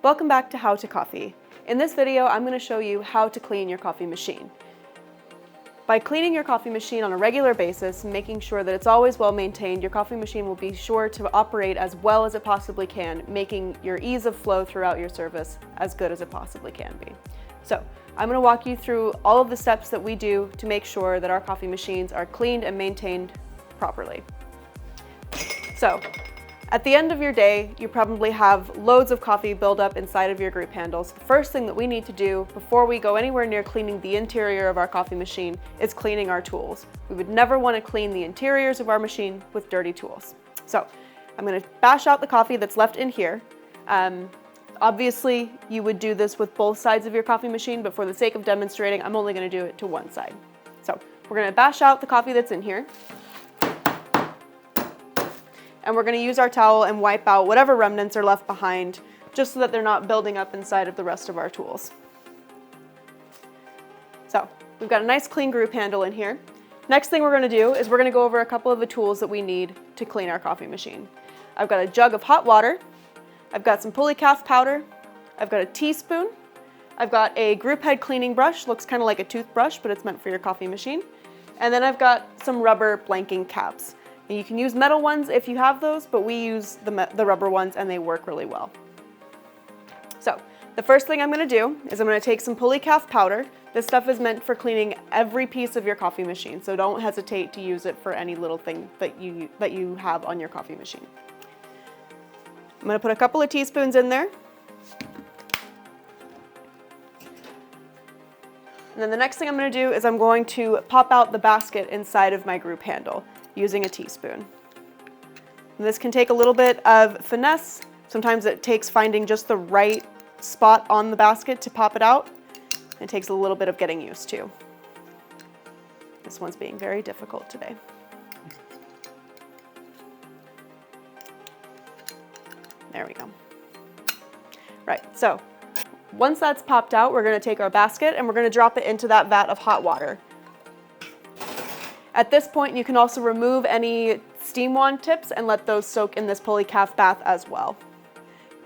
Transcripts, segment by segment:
Welcome back to How to Coffee. In this video, I'm going to show you how to clean your coffee machine. By cleaning your coffee machine on a regular basis, making sure that it's always well maintained, your coffee machine will be sure to operate as well as it possibly can, making your ease of flow throughout your service as good as it possibly can be. So, I'm going to walk you through all of the steps that we do to make sure that our coffee machines are cleaned and maintained properly. So, at the end of your day, you probably have loads of coffee build up inside of your group handles. The first thing that we need to do before we go anywhere near cleaning the interior of our coffee machine is cleaning our tools. We would never want to clean the interiors of our machine with dirty tools. So I'm going to bash out the coffee that's left in here. Obviously, you would do this with both sides of your coffee machine, but for the sake of demonstrating, I'm only going to do it to one side. So we're going to bash out the coffee that's in here. And we're going to use our towel and wipe out whatever remnants are left behind, just so that they're not building up inside of the rest of our tools. So we've got a nice clean group handle in here. Next thing we're going to do is we're going to go over a couple of the tools that we need to clean our coffee machine. I've got a jug of hot water. I've got some puly caff powder. I've got a teaspoon. I've got a group head cleaning brush. Looks kind of like a toothbrush, but it's meant for your coffee machine. And then I've got some rubber blanking caps. And you can use metal ones if you have those, but we use the rubber ones and they work really well. So the first thing I'm going to do is I'm going to take some puly caff powder. This stuff is meant for cleaning every piece of your coffee machine, so don't hesitate to use it for any little thing that you have on your coffee machine. I'm going to put a couple of teaspoons in there. And then the next thing I'm going to do is I'm going to pop out the basket inside of my group handle using a teaspoon. And this can take a little bit of finesse. Sometimes it takes finding just the right spot on the basket to pop it out. It takes a little bit of getting used to. This one's being very difficult today. There we go. Right, so once that's popped out, we're going to take our basket and we're going to drop it into that vat of hot water. At this point, you can also remove any steam wand tips and let those soak in this puly caff bath as well.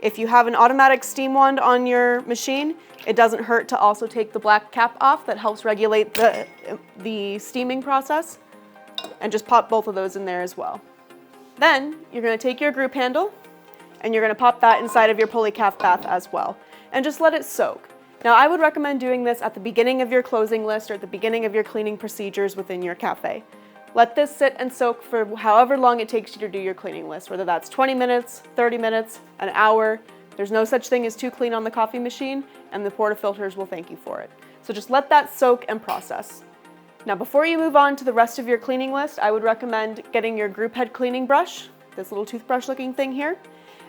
If you have an automatic steam wand on your machine, it doesn't hurt to also take the black cap off. That helps regulate the steaming process, and just pop both of those in there as well. Then you're going to take your group handle and you're going to pop that inside of your puly caff bath as well, and just let it soak. Now, I would recommend doing this at the beginning of your closing list or at the beginning of your cleaning procedures within your cafe. Let this sit and soak for however long it takes you to do your cleaning list, whether that's 20 minutes, 30 minutes, an hour. There's no such thing as too clean on the coffee machine, and the portafilters will thank you for it. So just let that soak and process. Now, before you move on to the rest of your cleaning list, I would recommend getting your group head cleaning brush, this little toothbrush looking thing here,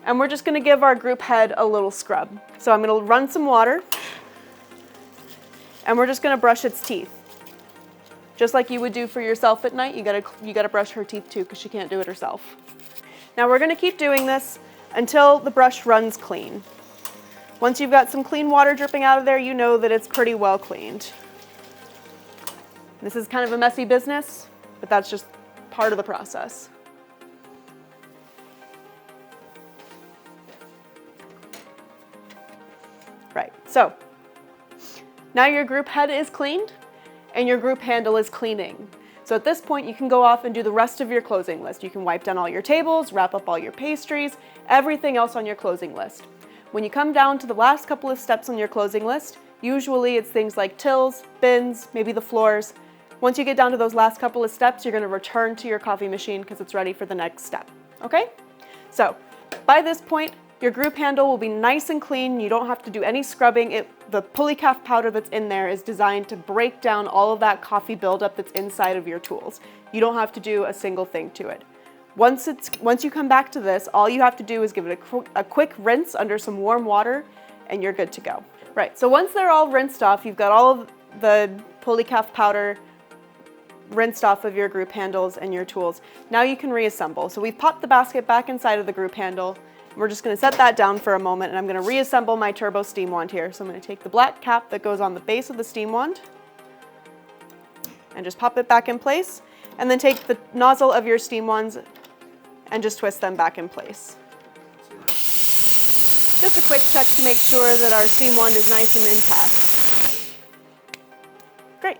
and we're just going to give our group head a little scrub. So I'm going to run some water, and we're just going to brush its teeth. Just like you would do for yourself at night, you gotta brush her teeth too, because she can't do it herself. Now we're going to keep doing this until the brush runs clean. Once you've got some clean water dripping out of there, you know that it's pretty well cleaned. This is kind of a messy business, but that's just part of the process. Right, so now your group head is cleaned and your group handle is cleaning. So at this point, you can go off and do the rest of your closing list. You can wipe down all your tables, wrap up all your pastries, everything else on your closing list. When you come down to the last couple of steps on your closing list, usually it's things like tills, bins, maybe the floors. Once you get down to those last couple of steps, you're going to return to your coffee machine because it's ready for the next step. Okay? So by this point, your group handle will be nice and clean. You don't have to do any scrubbing. The puly caff powder that's in there is designed to break down all of that coffee buildup that's inside of your tools. You don't have to do a single thing to it. Once you come back to this, all you have to do is give it a quick rinse under some warm water and you're good to go. Right, so once they're all rinsed off, you've got all of the puly caff powder rinsed off of your group handles and your tools. Now you can reassemble. So we've popped the basket back inside of the group handle. We're just going to set that down for a moment, and I'm going to reassemble my turbo steam wand here. So I'm going to take the black cap that goes on the base of the steam wand and just pop it back in place, and then take the nozzle of your steam wands and just twist them back in place. Just a quick check to make sure that our steam wand is nice and intact. Great.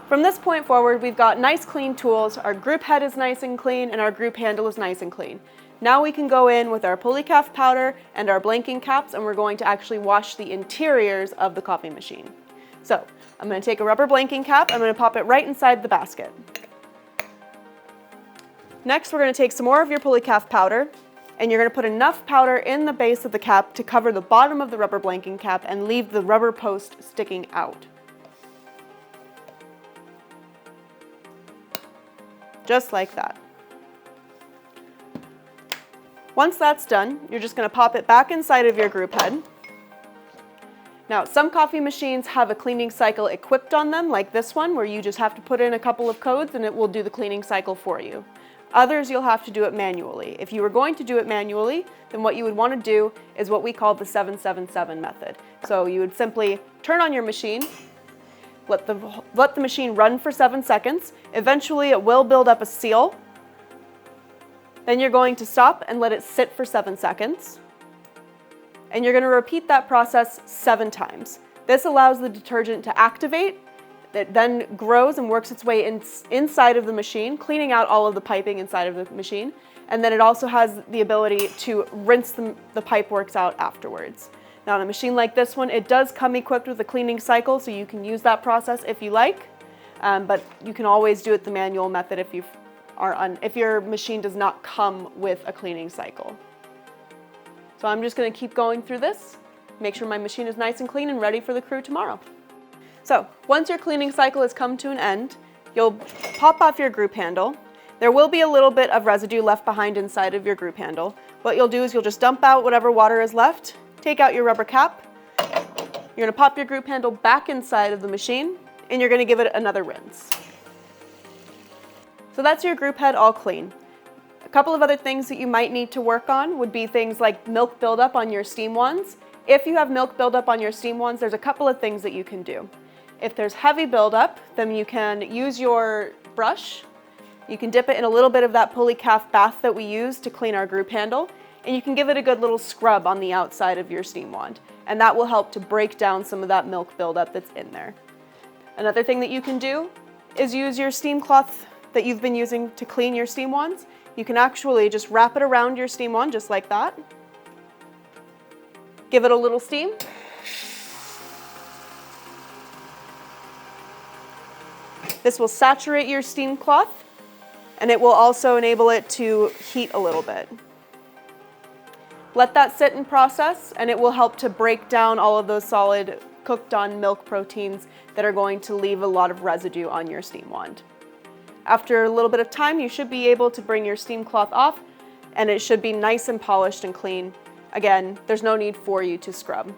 From this point forward, we've got nice clean tools, our group head is nice and clean, and our group handle is nice and clean. Now we can go in with our puly caff powder and our blanking caps, and we're going to actually wash the interiors of the coffee machine. So I'm going to take a rubber blanking cap, I'm going to pop it right inside the basket. Next, we're going to take some more of your puly caff powder, and you're going to put enough powder in the base of the cap to cover the bottom of the rubber blanking cap and leave the rubber post sticking out. Just like that. Once that's done, you're just going to pop it back inside of your group head. Now, some coffee machines have a cleaning cycle equipped on them, like this one, where you just have to put in a couple of codes and it will do the cleaning cycle for you. Others, you'll have to do it manually. If you were going to do it manually, then what you would want to do is what we call the 777 method. So you would simply turn on your machine, let the machine run for 7 seconds. Eventually, it will build up a seal. Then you're going to stop and let it sit for 7 seconds. And you're going to repeat that process 7 times. This allows the detergent to activate. It then grows and works its way inside of the machine, cleaning out all of the piping inside of the machine. And then it also has the ability to rinse the pipeworks out afterwards. Now, on a machine like this one, it does come equipped with a cleaning cycle, so you can use that process if you like. But you can always do it the manual method if your machine does not come with a cleaning cycle. So I'm just going to keep going through this, make sure my machine is nice and clean and ready for the crew tomorrow. So once your cleaning cycle has come to an end, you'll pop off your group handle. There will be a little bit of residue left behind inside of your group handle. What you'll do is you'll just dump out whatever water is left, take out your rubber cap, you're going to pop your group handle back inside of the machine, and you're going to give it another rinse. So that's your group head all clean. A couple of other things that you might need to work on would be things like milk buildup on your steam wands. If you have milk buildup on your steam wands, there's a couple of things that you can do. If there's heavy buildup, then you can use your brush. You can dip it in a little bit of that puly caff bath that we use to clean our group handle, and you can give it a good little scrub on the outside of your steam wand, and that will help to break down some of that milk buildup that's in there. Another thing that you can do is use your steam cloth that you've been using to clean your steam wands. You can actually just wrap it around your steam wand just like that. Give it a little steam. This will saturate your steam cloth, and it will also enable it to heat a little bit. Let that sit and process, and it will help to break down all of those solid cooked on milk proteins that are going to leave a lot of residue on your steam wand. After a little bit of time, you should be able to bring your steam cloth off, and it should be nice and polished and clean. Again, there's no need for you to scrub.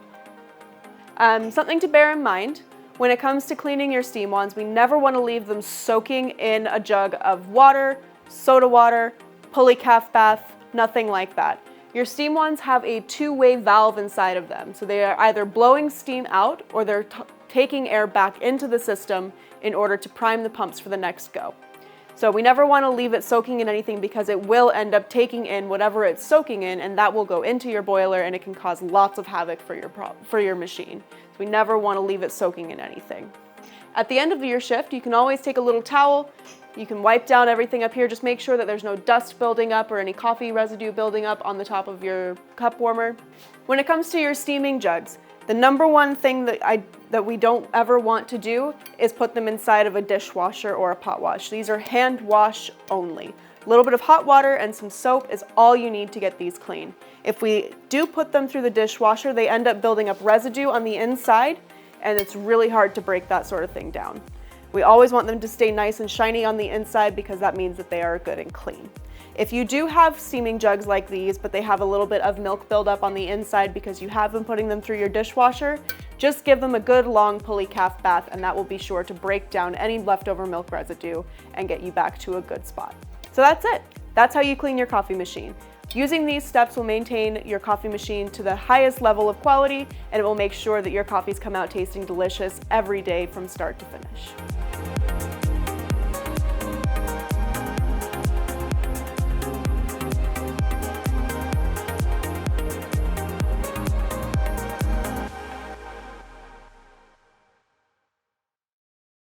Something to bear in mind, when it comes to cleaning your steam wands, we never want to leave them soaking in a jug of water, soda water, puly caff bath, nothing like that. Your steam wands have a two-way valve inside of them, so they are either blowing steam out or they're taking air back into the system in order to prime the pumps for the next go. So we never want to leave it soaking in anything because it will end up taking in whatever it's soaking in, and that will go into your boiler and it can cause lots of havoc for your machine. So we never want to leave it soaking in anything. At the end of your shift, you can always take a little towel. You can wipe down everything up here. Just make sure that there's no dust building up or any coffee residue building up on the top of your cup warmer. When it comes to your steaming jugs, the number one thing that we don't ever want to do is put them inside of a dishwasher or a pot wash. These are hand wash only. A little bit of hot water and some soap is all you need to get these clean. If we do put them through the dishwasher, they end up building up residue on the inside, and it's really hard to break that sort of thing down. We always want them to stay nice and shiny on the inside because that means that they are good and clean. If you do have steaming jugs like these, but they have a little bit of milk buildup on the inside because you have been putting them through your dishwasher, just give them a good long puly caff bath, and that will be sure to break down any leftover milk residue and get you back to a good spot. So that's it. That's how you clean your coffee machine. Using these steps will maintain your coffee machine to the highest level of quality, and it will make sure that your coffees come out tasting delicious every day from start to finish.